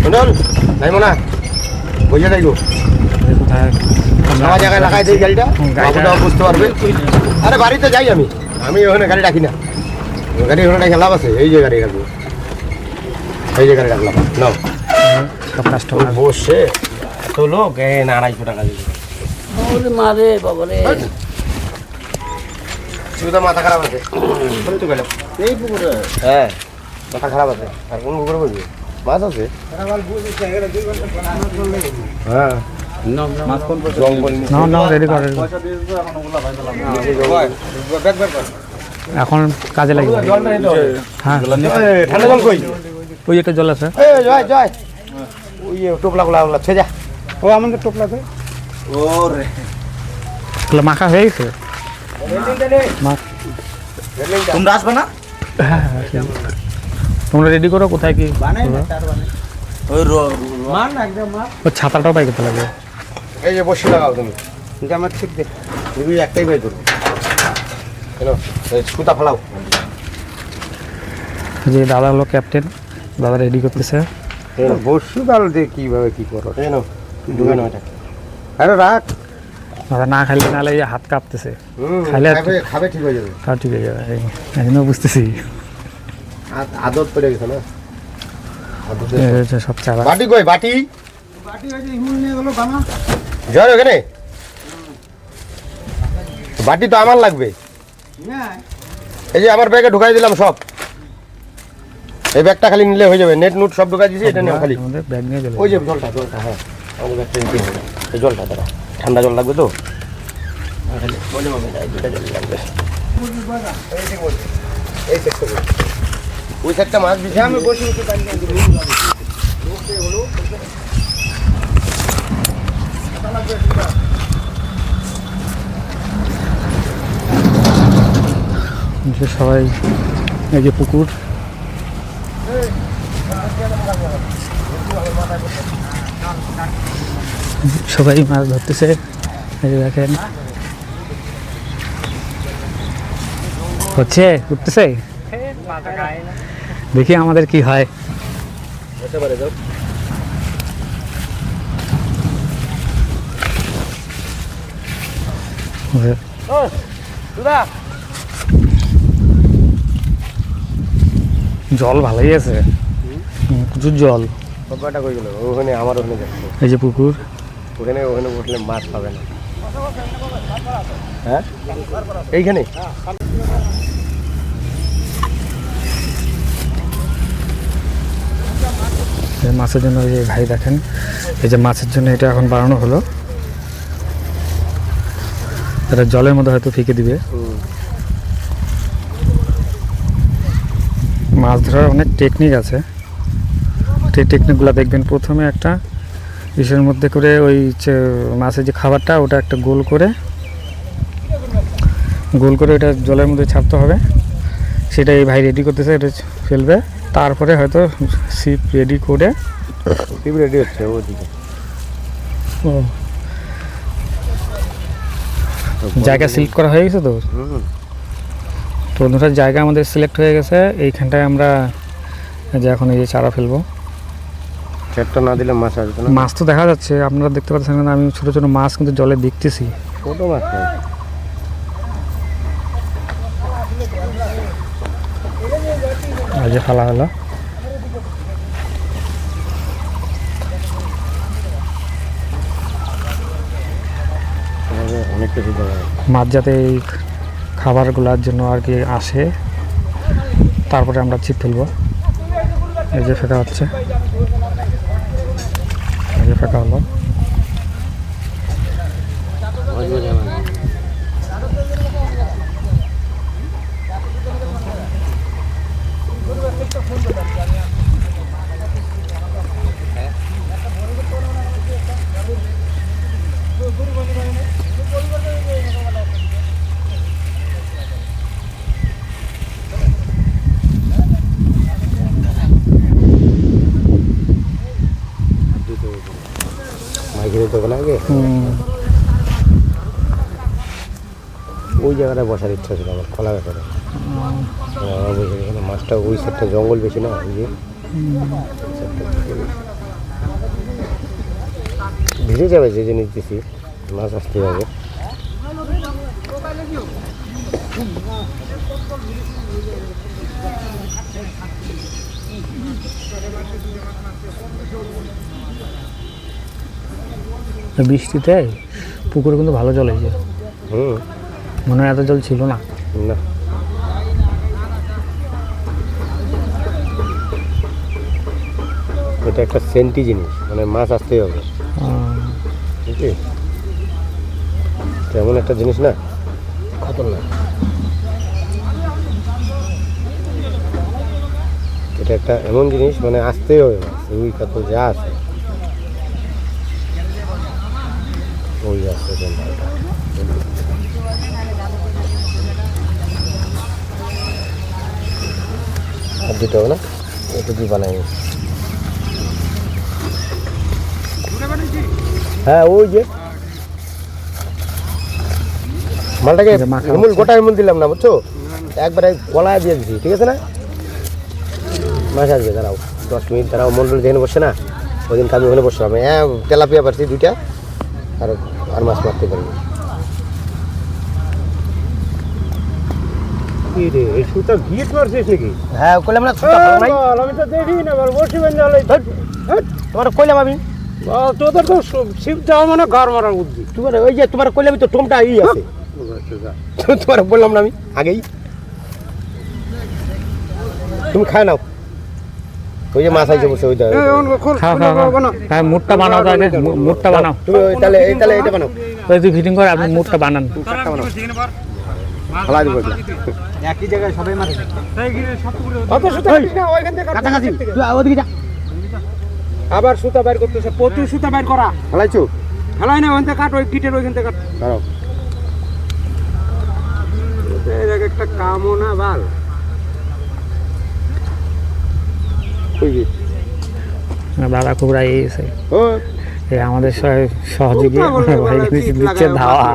মন্ডল নাইমো না বুঝে যাইব কোথায় আমার জায়গায় লাগাই দিই গাড়িটা বাবুটাও বুঝতে পারবে। আরে বাড়িতে যাই আমি ওখানে গাড়ি রাখি না, গাড়ি ওখানে লাভ আছে। এই যে গাড়ি রাখবো, এই যে গাড়ি রাখলাম নাও সব কাস্টমার বসে এত লোক না 250 টাকা দিবে মারে বাবারে সুদা মাথা খারাপ আছে তো গেলাম এই পুকুরে। হ্যাঁ মাথা খারাপ আছে। আর কোন পুকুরে বলবি মাছ আছে? হ্যাঁ না রেডি করে এখন কাজে লাগবে। হ্যাঁ ঠান্ডা জল কই? ওই একটা জল আছে। জয় জয় ওই টোপলা গুলা ছেজা ও আমাদের টোপলাতে ওরে মাখা হয়ে গেছে। তোমরা আসবে না? হ্যাঁ তোমরা রেডি করো। কোথায় কি ও ছাতাটাও পাই করতে লাগবে। এই যে বসে লাগাও তুমি কিন্তু আমার ঠিক দেখ তুমি একটাই বাই করবো কেন সুতা ফেলাও। যে দাদা হলো ক্যাপ্টেন, দাদা রেডি করতেছে। বসু ডাল দিয়ে কিভাবে কি করো কেন ডুবে না এটা। আরে রাখ দাদা না খাইলে নাহলে এই হাত কাঁপতেছে। খাইলে খাবে ঠিক হয়ে যাবে। খাওয়া ঠিক হয়ে যাবে। এখনো বুঝতেছি আদত পড়ে গেছে না সব চালা। বাটি কই? বাটি জয় ওখানে বাটি তো আমার লাগবে। এই যে আমার ব্যাগে ঢুকাই দিলাম সব। এই ব্যাগটা খালি নিলে হয়ে যাবে। নেট নুট সব ঢুকাই দিয়েছি, এটা নিয়ে খালি আমাদের ব্যাগ নিয়ে চলে ওই যে জলটা হ্যাঁ আমাদের ব্যাগটা নিতে হবে। এই জলটা দাঁড়া ঠান্ডা জল লাগবে তো খালি মজা হবে না। দুটা জল লাগবে এই সেক্টর ওই সেক্টর মাছ বিছে আমি বসে বসে পানি যে সবাই এই যে পুকুর সবাই মাছ ধরতেছে। এই যে দেখেন হচ্ছে উঠতেছে। দেখি আমাদের কি হয়। জল ভালোই আছে, প্রচুর জল। কটা কই গেল ওখানে আমার ওখানে যাচ্ছে। এই যে পুকুর ওখানে বসলে মাছ পাবে না। হ্যাঁ এইখানে মাছের জন্য এই যে ভাই দেখেন, এই যে মাছের জন্য এটা এখন বানানো হলো। এটা জলের মধ্যে হয়তো ফেঁকে দিবে। মাছ ধরার অনেক টেকনিক আছে। সেই টেকনিকগুলো দেখবেন। প্রথমে একটা ইসের মধ্যে করে ওই মাছের যে খাবারটা ওটা একটা গোল করে এটা জলের মধ্যে ছাড়তে হবে। সেটা এই ভাই রেডি করতেছে, এটা ফেলবে। তারপরে হয়তো ছিপ রেডি করে ছিপ রেডি হচ্ছে ওদিকে। ও জায়গা সিলেক্ট করা হয়ে গেছে তো। তো বন্ধুরা জায়গা আমাদের সিলেক্ট হয়ে গেছে। এইখানটায় আমরা যে এখন এই যে চারা ফেলবো। চারটা না দিলে মাছ আসবে না। মাছ তো দেখা যাচ্ছে, আপনারা দেখতে পাচ্ছেন। আমি ছোট ছোট মাছ কিন্তু জলে দেখতেছি। ছোট মাছ যে ফেলা হলো অনেক কিছু মাছ যাতে এই খাবারগুলোর জন্য আর কি আসে। তারপরে আমরা ছিপ ফেলবো। এই যে ফেঁকা হচ্ছে, এই যে ফেঁকা হলো। ওই জায়গাটা বসার ইচ্ছা ছিল আমার, খোলা ব্যাপারে। মাছটা ওই সাইডটা জঙ্গল বেশি না, ওই যে ভিজে যাবে যে জিনিস দিছি, মাছ আসতে হবে। বৃষ্টিতে পুকুরে কিন্তু ভালো জল হয়েছে, মনে হয় এত জল ছিল না। না এটা একটা সেন্টি জিনিস, মানে মাছ আসতেই হবে, বুঝলি? তেমন একটা জিনিস না, খতরনাক। এটা একটা এমন জিনিস, মানে আসতেই হবে মাছ, রুই কাতল যা আছে ওই আসছে। আর দিতে হবে না, একটু কি বানাই। হ্যাঁ ওই যে মালটাকে এমন গোটা এমন দিলাম না, বুঝছো, একবারে কলায় দিয়ে দিচ্ছি, ঠিক আছে না? মাছ আসবে, দাঁড়াও 10 মিনিট দাঁড়াও। মন্ডল যেখানে বসে না, ওই দিনকে আমি ওখানে বসলাম, তেলাপিয়া পারছি 2টা, আর মাছ মারতে পারি। হ্যাঁ কইলাম না, আমি তো দেখি না, বসি তোমার কইলাম আমি, তোদের তো শিব দেওয়া মানে ঘর মারার বুদ্ধি। তোমার ওই যে তোমার কইলাম তো টোমটা ই আছে, তোমার বললাম না আমি আগেই, তুমি খায় নাও। ওই যে মাছ আইছে বসে, ওইটা মুডটা বানাও, মুডটা বানাও তুমি, তাহলে এটা বানাও, ওই তুই ফিটিং করে আপনি মুডটা বানান। একই জায়গায় সবাই মারে। আবার সুতা বাইর করতেছে, প্রচুর সুতা বাইর করা। ফেলাইছো? ফেলাই না, ওখান থেকে কাট, ওই কিটের ওইখান থেকে কাট। একটা কামও না বাল। দাদা খুব রাগে গেছে, আমাদের সহযোগী দিচ্ছে ধাওয়া।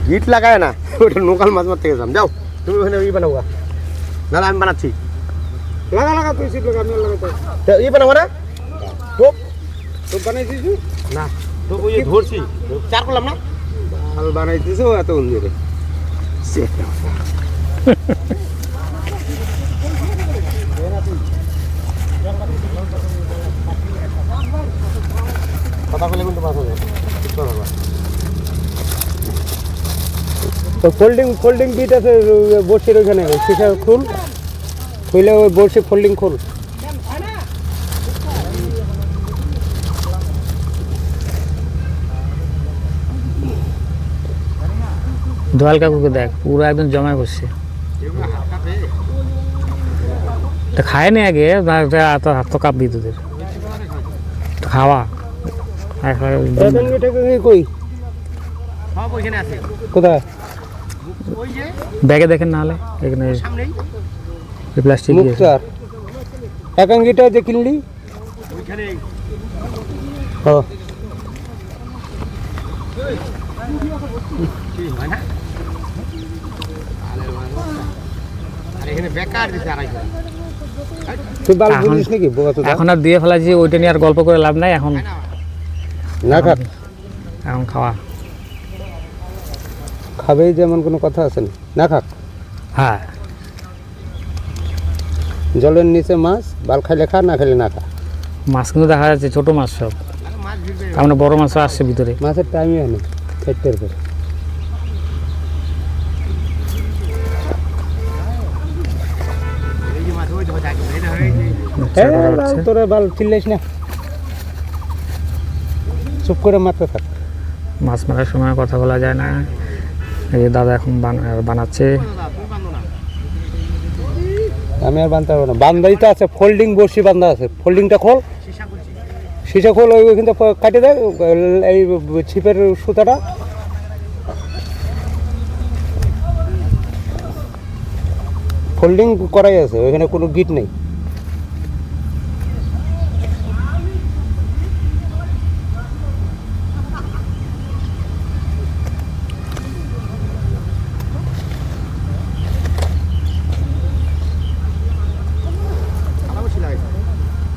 গিট লাগায় না, ওটা লোকাল মাছ মারতে গেছিলাম। যাও তুমি ওখানে ই বানাবো, না আমি বানাচ্ছি। লাগা তুই সিট লাগা, আমি লাগাতে ই বানাবো না। টোপ বানাইছিস না? টোপ ওই ধরছি, 4 করলাম না, ভাল বানাইছিস এত উন্দিরে। কথা বলে কিন্তু মাছ হবে। তো ফোল্ডিং বিট আছে বড়শির ওইখানে, সেটা খুলে ওই বড়শি ফোল্ডিং খোল। দোয়াল কাকুকে দেখ, পুরো একদম জমায় বসছে। খায় নি আগে, এত কাপ বিদ্যুতের খাওয়া। কই কোথায় ব্যাগে দেখেন, না হলে এখানে প্লাস্টিক একাঙ্গিটা যে কিনলি, এখন আর দিয়ে ফেলাছি, ওইটা নিয়ে আর গল্প করে লাভ নাই। এখন না খাক, এখন খাওয়া খাবে যেমন কোনো কথা আছে না, খাক। হ্যাঁ, জলের নিচে মাছ, বাল খাইলে খা, না খাইলে না খা। মাছ কিন্তু দেখা যাচ্ছে ছোট মাছ সব, আমরা বড় মাছও আসছে ভিতরে। মাছের টাইমই হয় না, 4টার পর। তোরা বাল চিল্লাইস না, চুপ করে মারতে থাক। মাছ মারার সময় কথা বলা যায় না। এই দাদা এখন বানাচ্ছে। আমি আর বানতে পারবো না, বান্ধাই তো আছে, ফোল্ডিং বড়শি বান্ধা আছে। ফোল্ডিংটা খোল, সীসা খোল, ওই কিন্তু কাটে দেয় এই ছিপের সুতাটা। ফোল্ডিং করাই আছে, ওইখানে কোনো গিট নেই।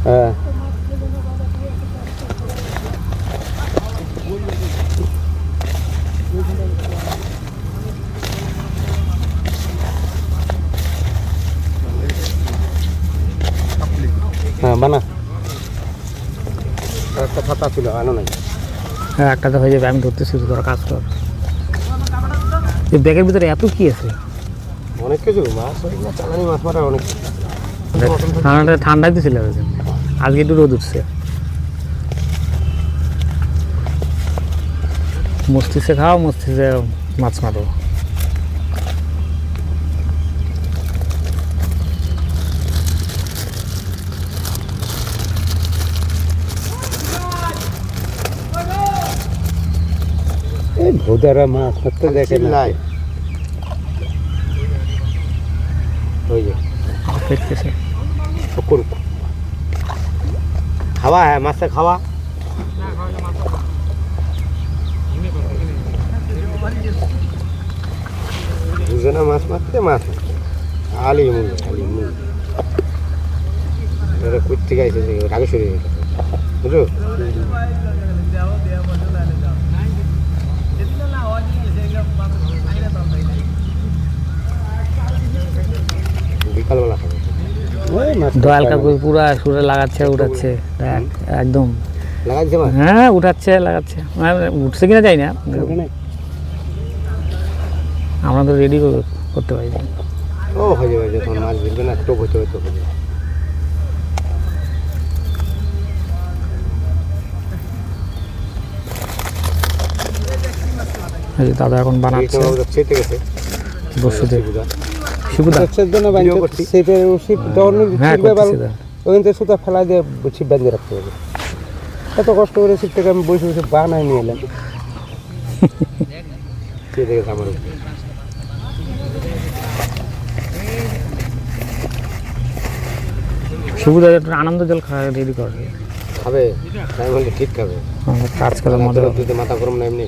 হ্যাঁ হ্যাঁ বানা একটা ছাতা ছিল আনো নাই হ্যাঁ একটা তো হয়ে যাবে, আমি ধরতেছি, তোরা কাজ কর। এই ব্যাগের ভিতরে এত কি আছে? অনেক কিছু মাছ চালানি মাছ মারা অনেক ঠান্ডাটা ঠান্ডাই তো ছিল আজকে একটু রোদ উঠছে। মস্তিষ্কে খাও, মস্তিষ্কে মাছ মারো। এই ভোদারা মাছ মারতে দেখে না। চিল্লায় ওই যে ফেটতেছে। করুক খাওয়া হ্যাঁ মাছটা খাওয়া বুঝে না মাছ মারতে মাছ আলি মুল এটা করতে গাইছে আগে সরে গেছে বুঝলো বিকালবেলা খাবে দয়াল কাকু পুরা সুরে লাগাচ্ছে, উঠাচ্ছে একদম। লাগাইছে মাছ হ্যাঁ উঠাচ্ছে, লাগাচ্ছে, উঠছে কিনা যাই না, আমরা তো রেডি করতে পারি। ও হয়ে যাবে যখন মাছ ধরবে না টোপ হতে হতে হয়ে যাবে এই যে দাদা এখন বানাচ্ছে চেতে গেছে বসুদে শিবুদা। ভিডিও করছি। হ্যাঁ করতেছি দা। ওখান থেকে সুতা ফেলা দিয়ে ছিপ বাঁধিয়ে রাখতে হবে। এত কষ্ট করে ছিপটাকে আমি বসে বসে বানায় নিয়ে এলাম। চেতে গেছে আমার উপরে। শিবুদা একটু আনন্দ জল খাওয়া রেডি করে খাবে তাই বললে ঠিক খাবে কাজ করার মজা হবে। দুধে মাথা গরম না এমনি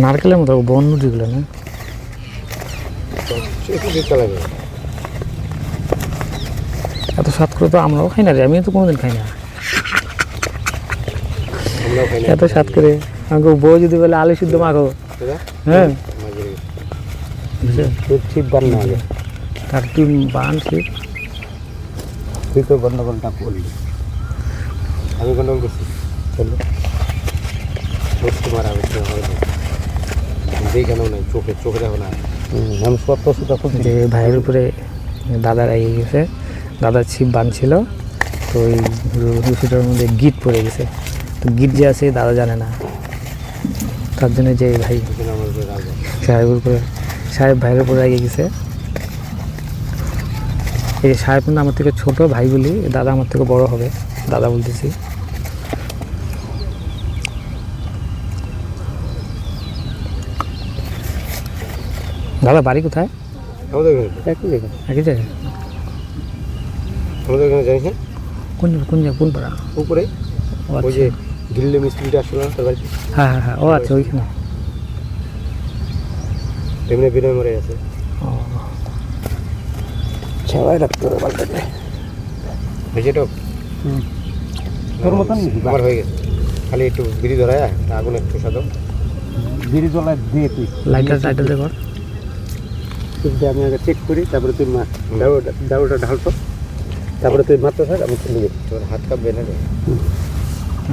নারকেলের মতো বন রুটিগুলো না, একটু শীতকাল লাগে এত স্বাদ করে তো আমরাও খাই না রে, আমি তো কোনোদিন খাই না আমরাও খাই না এত স্বাদ করে। আমাকে বউ যদি বলে আলু সিদ্ধ মাখো, দাদা হ্যাঁ মাঝে তোর ছিপ বান্না আগে তার তুই বান শিখ। তুই তো গন্ডগোলটা করলি। আমি গন্ডগোল করছি চলো বসতে মারা হচ্ছে দেখানো নাই চোখে চোখে দেখো না আমি সব সুতা খুব যে ভাইয়ের উপরে দাদা রেগে গেছে, দাদার ছিপ বাঁধছিল, তো ওই রুসিটার মধ্যে গিট পড়ে গেছে, তো গিট যে আছে দাদা জানে না, তার জন্য যে ভাই এখানে আমার উপরে রাখবো সাহেবের উপরে, সাহেব ভাইয়ের উপরে রেগে গেছে। এই যে সাহেব কিন্তু আমার থেকে ছোট ভাই বলি, দাদা আমার থেকে বড় হবে, দাদা বলতেছি। দাদা বাড়ি কোথায়? আমাদের এখানে একই জায়গা। একই জায়গায়? আমাদের এখানে জানিস না কোন কোন জায়গা, কোন পাড়া? উপরে ও ওই আচ্ছা, যে দিল্লি মিস্ত্রিটা আসলো না তার বাড়িতে হ্যাঁ হ্যাঁ হ্যাঁ, ও আচ্ছা ওইখানে। এমনি বিনয় মরে আছে ও ছাওয়াই রাখতে হবে বালটাকে। হয়েছে তো তোর মতন আমার হয়ে গেছে খালি একটু বিড়ি ধরায় আগুন একটু সাদা বিড়ি জ্বলায় দিয়ে তুই লাইটার লাইটার দেখো। ছিপটা আমি আগে চেক করি, তারপরে তুই দাউটা ঢালতো, তারপরে তুই মারতে থাক, আমি চলে যাবো। তোর হাত কাঁপবে না রে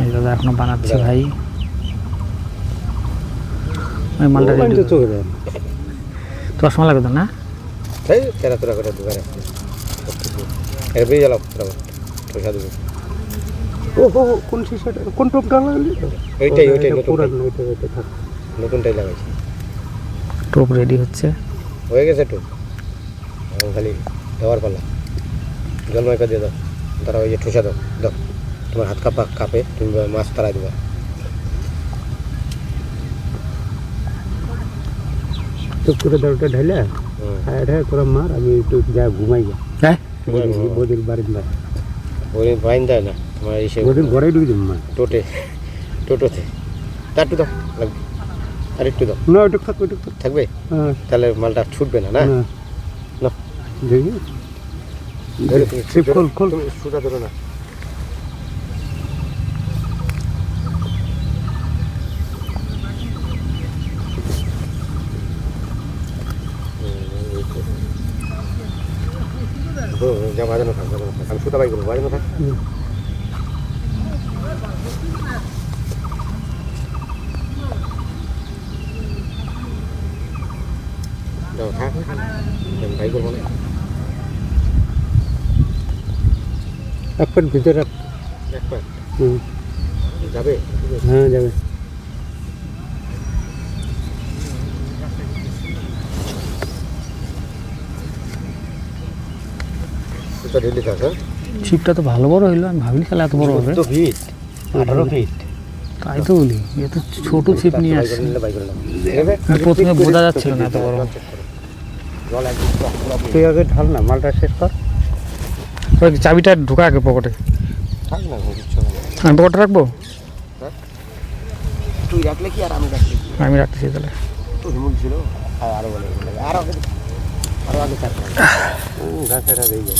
এই দাদা এখনো বানাচ্ছে ভাই, ওই মালটা মোবাইলটা রেডি। চোখে দেয়। তোর সময় লাগবে তো না? তাই তেরা করে দুবার আসছে এর বেরিয়ে গেলাম পয়সা দেবো ও হো হো, কোন শিশাটা, কোন টোপটা লাগালি? ওইটাই পুরান, নতুনটাই ওইটা থাক। নতুনটাই লাগাইছি টোপ রেডি হচ্ছে। হয়ে গেছে একটু এখন খালি দেওয়ার পালা জলমাইকা দিয়ে দাও, তারা ওই যে ঠোসা দাও দাও, তোমার হাত কাঁপে তুমি মাছ তাড়াই দেবা। চুপ করে দাউটা ঢাইলে এটা তোরা মার, আমি একটু যা ঘুমাই যা। হ্যাঁ বদির বাড়ির মার, ওই বাইন দেয় না তোমার এসে বদির ঘরে ঢুকে যাবো মা। টোটোতে তার একটু দাও লাগবে আর একটু দাও না ওইটুক থাক, ওইটুক থাক। থাকবে হ্যাঁ তাহলে মালটা ছুটবে না না হ্যাঁ। না দেখি ছিপ খোল খোল সুতা ধরো না যা বাজানো থাক আমি সুতা বাই করবো বাজানো থাক যাও থাক আমি বাই করবো না এক ফুট ভিতরে রাখ। এক পাক হুম, যাবে হ্যাঁ যাবে। সুতা ঢেলে থাক হ্যাঁ ছিপটা তো ভালো বড় হইলো, আমি ভাবিনি তাহলে এত বড় হবে। তো ফিট 18 ফিট তাই তো বলি, এ তো ছোট ছিপ নিয়ে আসছে। বাই করে নাও কিন্তু প্রথমে বোঝা যাচ্ছিল না এত বড়। জল একদম পুরো তুই আগে ঢাল না, মালটা শেষ কর। ওই চাবিটা ঢোকা আগে পকেটে। থাক না কিচ্ছু হবে না। আমি পকেটে রাখবো? তুই রাখলে কি আর আমি রাখলে কি আমি রাখতেছি তাহলে। তো হিমুল ছিল আরো বলে আরো আগে থাক গাছেরা দিয়ে যায়।